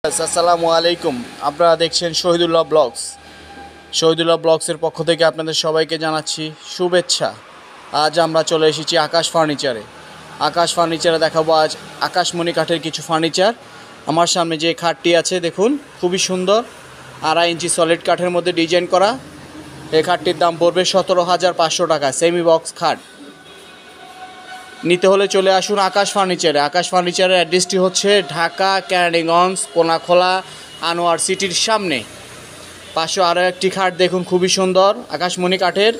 আসসালামু আলাইকুম। আপনারা দেখছেন শহীদুল্লাহ ব্লগস। শহীদুল্লাহ ব্লগসের পক্ষ থেকে আপনাদের সবাইকে জানাচ্ছি শুভেচ্ছা। আজ আমরা চলে এসেছি আকাশ ফার্নিচারে। আকাশ ফার্নিচারে দেখাবো আজ আকাশমণি কাঠের কিছু ফার্নিচার। আমার সামনে যে খাটটি আছে দেখুন, খুবই সুন্দর 2.5 ইঞ্চি সলিড কাঠের মধ্যে ডিজাইন করা। এই খাটটির দাম পড়বে 17,500 টাকা। সেমি বক্স খাট। নিতে হলে চলে আসুন আকাশ ফার্নিচারে। আকাশ ফার্নিচারের অ্যাড্রেসটি হচ্ছে ঢাকা কেরানীগঞ্জ কোনাখোলা আনোয়ার সিটির সামনে। পাশে আরও একটি খাট দেখুন, খুবই সুন্দর আকাশমণি কাঠের।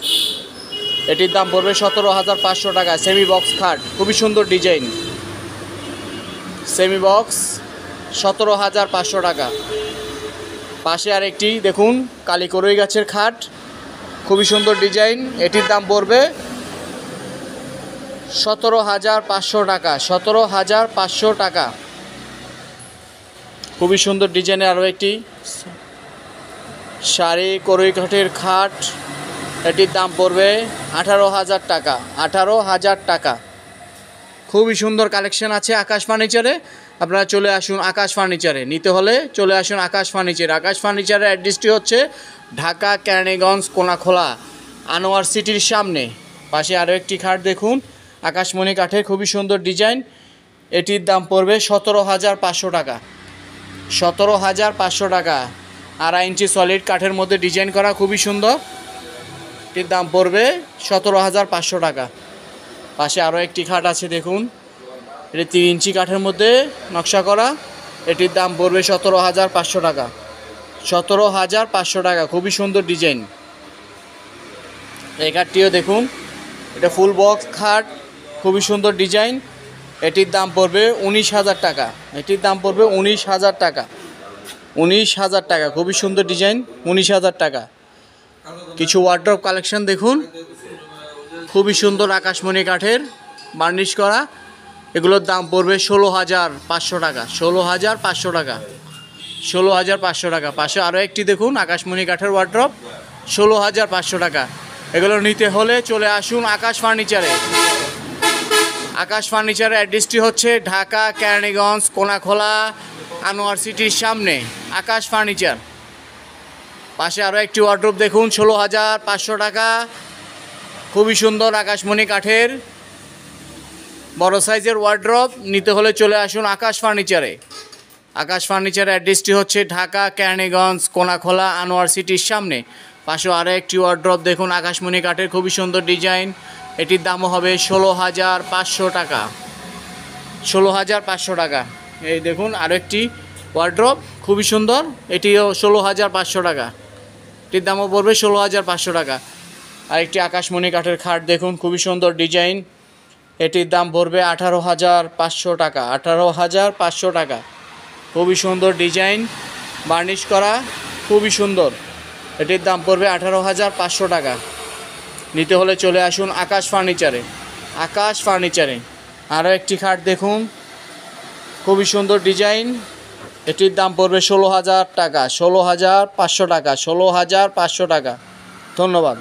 এটির দাম পড়বে 17,500 টাকা। সেমি বক্স খাট, খুবই সুন্দর ডিজাইন। সেমি বক্স 17,500 টাকা। পাশে আর একটি দেখুন কালীকরই গাছের খাট, খুবই সুন্দর ডিজাইন। এটির দাম পড়বে 17,500 টাকা। 17,500 টাকা। খুবই সুন্দর ডিজাইনের আরও একটি শাড়ি করই কাঠের খাট। এটির দাম পড়বে 18,000 টাকা। 18,000 টাকা। খুবই সুন্দর কালেকশন আছে আকাশ ফার্নিচারে। আপনারা চলে আসুন আকাশ ফার্নিচারে। নিতে হলে চলে আসুন আকাশ ফার্নিচারে। আকাশ ফার্নিচারের অ্যাড্রেসটি হচ্ছে ঢাকা কেরানীগঞ্জ কোনাখোলা আনোয়ার সিটির সামনে। পাশে আরও একটি খাট দেখুন আকাশমণি কাঠের, খুবই সুন্দর ডিজাইন। এটির দাম পড়বে 17,500 টাকা। 17,500 টাকা। 2.5 ইঞ্চি সলিড কাঠের মধ্যে ডিজাইন করা, খুবই সুন্দর। এটির দাম পড়বে 17,500 টাকা। পাশে আরও একটি খাট আছে দেখুন, এটি 3 ইঞ্চি কাঠের মধ্যে নকশা করা। এটির দাম পড়বে 17,500 টাকা। 17,500 টাকা। খুবই সুন্দর ডিজাইন। এই খাটটিও দেখুন, এটা ফুল বক্স খাট, খুবই সুন্দর ডিজাইন। এটির দাম পড়বে 19,000 টাকা। এটির দাম পড়বে 19,000 টাকা। 19,000 টাকা। খুবই সুন্দর ডিজাইন। 19,000 টাকা। কিছু ওয়ার্ড্রপ কালেকশন দেখুন, খুবই সুন্দর আকাশমণি কাঠের বার্নিশ করা। এগুলোর দাম পড়বে 16,500 টাকা। 16,500 টাকা। 16,500 টাকা। পাশে আরও একটি দেখুন আকাশমণি কাঠের ওয়ার্ড্রপ, 16,500 টাকা। এগুলো নিতে হলে চলে আসুন আকাশ ফার্নিচারে। আকাশ ফার্নিচারের অ্যাড্রেসটি হচ্ছে ঢাকা কেরানীগঞ্জ কোনাখোলা আনোয়ার সিটির সামনে। আকাশ ফার্নিচার। পাশে আরও একটি ওয়ার্ড্রপ দেখুন, 16,500 টাকা। খুবই সুন্দর আকাশমণি কাঠের বড় সাইজের ওয়ার্ড্রপ। নিতে হলে চলে আসুন আকাশ ফার্নিচারে। আকাশ ফার্নিচারের অ্যাড্রেসটি হচ্ছে ঢাকা কেরানীগঞ্জ কোনাখোলা আনোয়ার সিটির সামনে। পাশে আরও একটি ওয়ার্ড্রপ দেখুন আকাশমণি কাঠের, খুবই সুন্দর ডিজাইন। এটির দামও হবে 16,500 টাকা। 16,500 টাকা। এই দেখুন আরও একটি ওয়ার্ড্রপ, খুবই সুন্দর। এটিও 16,500 টাকা। এটির দামও পড়বে 16,500 টাকা। আরেকটি আকাশমণি কাঠের খাট দেখুন, খুবই সুন্দর ডিজাইন। এটির দাম পড়বে 18,500 টাকা। 18,500 টাকা। খুবই সুন্দর ডিজাইন, বার্নিশ করা, খুবই সুন্দর। এটির দাম পড়বে 18,500 টাকা। নিতে হলে চলে আসুন আকাশ ফার্নিচারে। আকাশ ফার্নিচারে আরও একটি খাট দেখুন, খুবই সুন্দর ডিজাইন। এটির দাম পড়বে 16,000 টাকা। 16,500 টাকা। 16,500 টাকা। ধন্যবাদ।